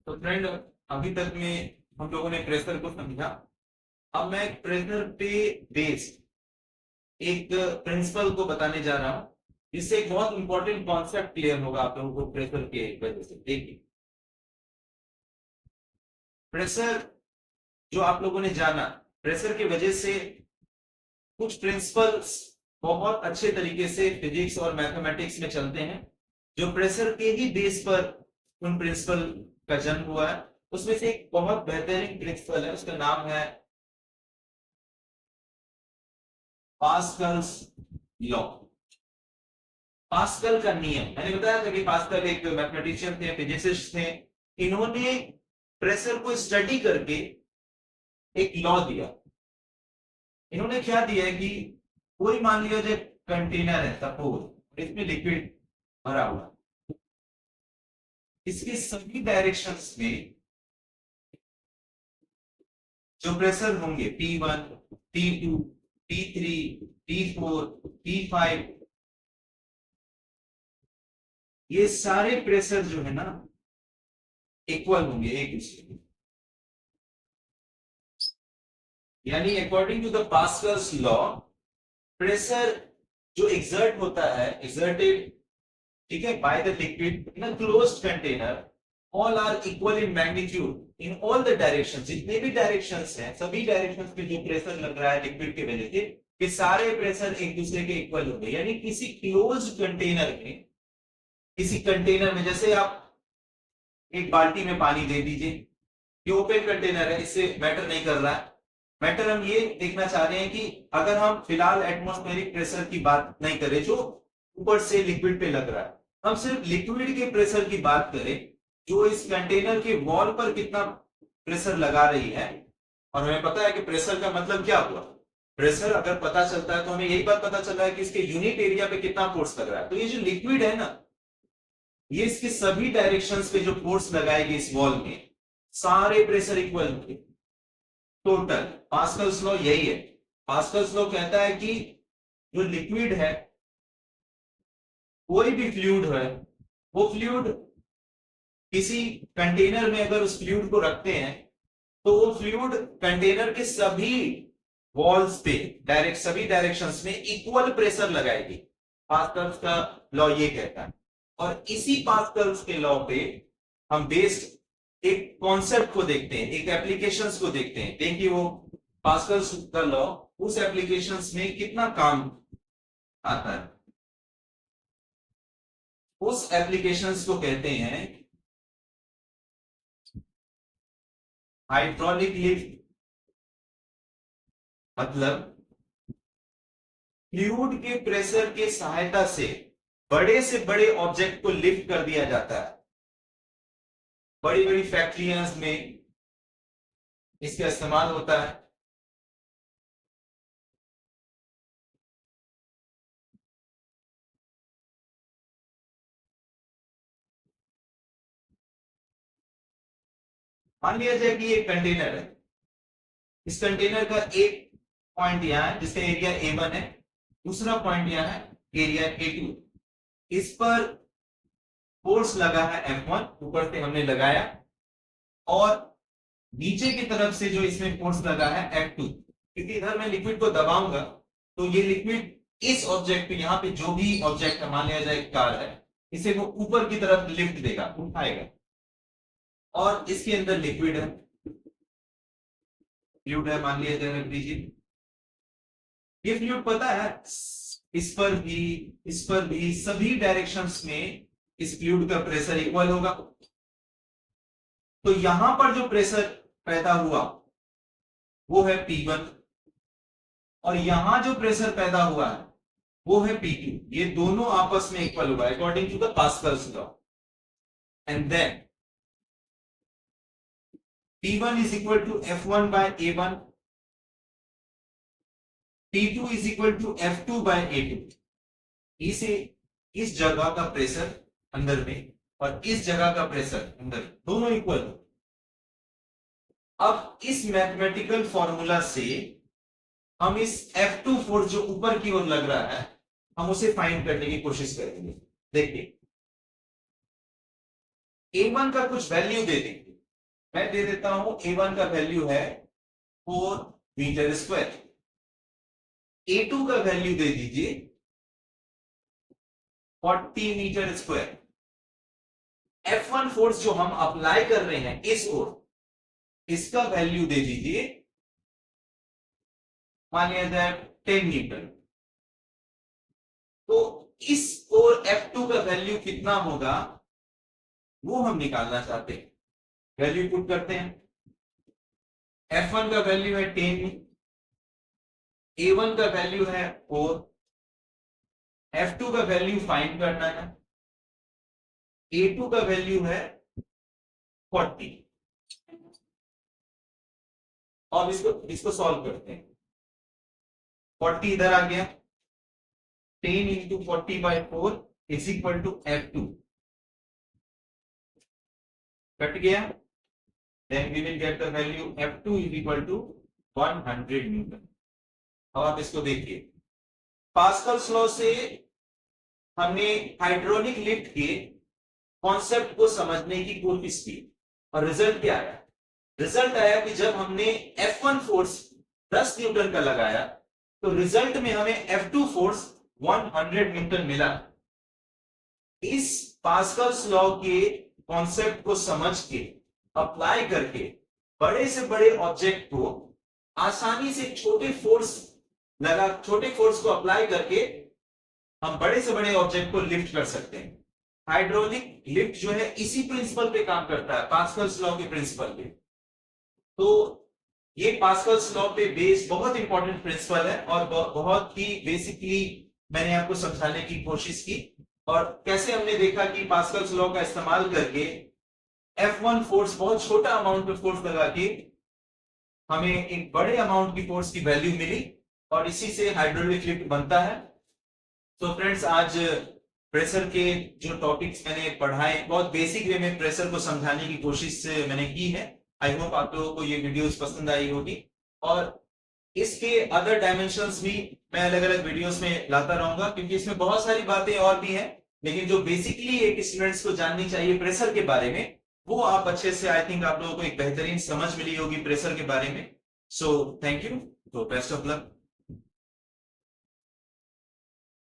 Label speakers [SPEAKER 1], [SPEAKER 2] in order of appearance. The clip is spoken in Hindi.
[SPEAKER 1] तो फ्रेंड, अभी तक में हम लोगों ने प्रेशर को समझा। अब मैं प्रेशर पे बेस्ड एक प्रिंसिपल को बताने जा रहा हूं, जिससे एक बहुत इंपॉर्टेंट कॉन्सेप्ट क्लियर होगा आप लोगों को प्रेशर के वजह से। देखिए, प्रेशर जो आप लोगों ने जाना, प्रेशर की वजह से कुछ प्रिंसिपल्स बहुत अच्छे तरीके से फिजिक्स और मैथमेटिक्स में चलते हैं, जो प्रेशर के ही बेस पर उन प्रिंसिपल का जन्म हुआ है। उसमें से एक बहुत बेहतरीन प्रिंसिपल है, उसका नाम है पास्कल्स लॉ। पास्कल का नियम, मैंने बताया था कि पास्कल एक मैथमेटिशियन थे, फिजिसिस्ट थे। इन्होंने प्रेशर को स्टडी करके एक लॉ दिया। इन्होंने क्या दिया है कि कोई मान लिया जाए कंटेनर है, सपोज इसमें लिक्विड भरा हुआ, इसके सभी डायरेक्शंस में जो प्रेशर होंगे P1, P2, P3, P4, P5, ये सारे प्रेशर जो है ना इक्वल होंगे एक दूसरे के। यानी according to the Pascal's law, pressure जो एक्सर्ट होता है, एक्सर्टेड, ठीक है, by the liquid in a closed container, all are equal in magnitude in all the directions. जितने भी डायरेक्शंस हैं, सभी डायरेक्शंस पे जो प्रेशर लग रहा है लिक्विड की वजह से, ये सारे प्रेशर एक दूसरे के इक्वल होंगे। यानी किसी क्लोज्ड कंटेनर में, किसी कंटेनर में, जैसे आप एक बाल्टी में पानी दे दीजिए, ये ओपन कंटेनर है, इससे मैटर नहीं कर रहा है। मैटर हम ये देखना चाह रहे हैं कि अगर हम फिलहाल एटमॉस्फेरिक प्रेशर की बात नहीं करें जो ऊपर से लिक्विड पे लग रहा है, हम सिर्फ लिक्विड के प्रेशर की बात करें जो इस कंटेनर के वॉल पर कितना प्रेशर लगा रही है। और हमें पता है कि प्रेशर का मतलब क्या हुआ। प्रेशर अगर पता चलता है तो हमें यही बात पता चल रहा है कि इसके यूनिट एरिया पे कितना फोर्स लग रहा है। तो ये जो लिक्विड है ना, ये इसके सभी डायरेक्शंस पे जो फोर्स लगाएगी इस वॉल में, सारे प्रेशर इक्वल होंगे टोटल। पास्कल्स लॉ यही है। पास्कल्स लॉ कहता है कि जो लिक्विड है, कोई भी फ्लूइड है, वो फ्लूइड किसी कंटेनर में अगर उस फ्लूइड को रखते हैं तो वो फ्लूइड कंटेनर के सभी वॉल्स पे डायरेक्ट सभी डायरेक्शंस में इक्वल प्रेशर लगाएगी। पास्कल्स का लॉ ये कहता है। और इसी पास्कल्स के लॉ पे हम बेस्ड एक कॉन्सेप्ट को देखते हैं, एक एप्लीकेशंस को देखते हैं। देखिए वो पास्कल्स का लॉ उस एप्लीकेशंस में कितना काम आता है। उस एप्लीकेशंस को कहते हैं हाइड्रोलिक लिफ्ट। मतलब फ्लूइड के प्रेशर के सहायता से बड़े ऑब्जेक्ट को लिफ्ट कर दिया जाता है। बड़ी बड़ी फैक्ट्रियां में इसका इस्तेमाल होता है। मान लिया जाए कि ये कंटेनर है, इस कंटेनर का एक पॉइंट यहां है जिसका एरिया A1 है, दूसरा पॉइंट यहां है एरिया A2। इस पर फोर्स लगा है F1, ऊपर से हमने लगाया, और नीचे की तरफ से जो इसमें फोर्स लगा है F2। क्योंकि इधर मैं लिक्विड को दबाऊंगा तो ये लिक्विड इस ऑब्जेक्ट पे, यहाँ पे जो भी ऑब्जेक्ट है, मान लिया जाए कार है, इसे वो ऊपर की तरफ लिफ्ट देगा, उठाएगा। और इसके अंदर लिक्विड है, फ्लूइड है, मान लिया जाए, रख दीजिए। ये फ्लूइड पता है इस पर भी सभी डायरेक्शंस में इस फ्लूइड का प्रेशर इक्वल होगा। तो यहां पर जो प्रेशर पैदा हुआ वो है P1, और यहां जो प्रेशर पैदा हुआ है वो है P2। ये दोनों आपस में इक्वल होगा according to the Pascal's law. And then P1 is equal to F1 by A1, P2 is equal to F2 by A2। इसे इस जगह का प्रेशर अंदर में और इस जगह का प्रेशर अंदर, दोनों इक्वल। अब इस मैथमेटिकल फॉर्मूला से हम इस F2 फोर्स जो ऊपर की ओर लग रहा है, हम उसे फाइंड करने की कोशिश करेंगे। देखिए A1 का कुछ वैल्यू दे देंगे, मैं दे देता हूं A1 का वैल्यू है 4 मीटर स्क्वायर, A2 का वैल्यू दे दीजिए 40 मीटर स्क्वायर। F1 फोर्स जो हम अप्लाई कर रहे हैं इस ओर, इसका वैल्यू दे दीजिए मान लिया जाए 10 न्यूटन। तो इस ओर F2 का वैल्यू कितना होगा वो हम निकालना चाहते हैं। वैल्यू पुट करते हैं। F1 का वैल्यू है 10, A1 का वैल्यू है 4, F2 का वैल्यू फाइंड करना है, A2 का वैल्यू है 40। अब इसको सॉल्व करते हैं। 40 इधर आ गया, 10 into 40/4 is equal to F2, cut गया। Then we will get the value F2 is equal to 100 newton. अब आप इसको देखिए, पास्कल्स लॉ से हमने हाइड्रोलिक लिफ्ट के कॉन्सेप्ट को समझने की कोशिश की और रिजल्ट क्या आया? रिजल्ट आया कि जब हमने F1 फोर्स 10 न्यूटन का लगाया तो रिजल्ट में हमें F2 फोर्स 100 न्यूटन मिला। इस पास्कल्स लॉ के कॉन्सेप्ट को समझ के अप्लाई करके बड़े से बड़े ऑब्जेक्ट को आसानी से छोटे फोर्स को अप्लाई करके हम बड़े से बड़े ऑब्जेक्ट को लिफ्ट कर सकते हैं। हाइड्रोलिक लिफ्ट जो है इसी प्रिंसिपल पे काम करता है, पास्कल्स लॉ के प्रिंसिपल पे। तो ये पास्कल्स लॉ पे बेस बहुत इंपॉर्टेंट प्रिंसिपल है और बहुत ही बेसिकली मैंने आपको समझाने की कोशिश की। और कैसे हमने देखा कि पास्कल्स लॉ का इस्तेमाल करके F1 फोर्स, बहुत छोटा अमाउंट पे फोर्स लगा के हमें एक बड़े अमाउंट की फोर्स की वैल्यू मिली और इसी से हाइड्रोलिक लिफ्ट बनता है। तो फ्रेंड्स, आज प्रेशर के जो टॉपिक्स मैंने पढ़ाए बहुत बेसिक वे में प्रेशर को समझाने की कोशिश मैंने की है। आई होप आप लोगों को ये वीडियोस पसंद आई होगी और इसके अदर डायमेंशंस भी मैं अलग अलग वीडियोस में लाता रहूंगा, क्योंकि इसमें बहुत सारी बातें और भी हैं, लेकिन जो बेसिकली एक स्टूडेंट्स को जाननी चाहिए प्रेशर के बारे में वो आप अच्छे से, आई थिंक आप लोगों को एक बेहतरीन समझ मिली होगी प्रेशर के बारे में। सो थैंक यू, तो बेस्ट ऑफ लक।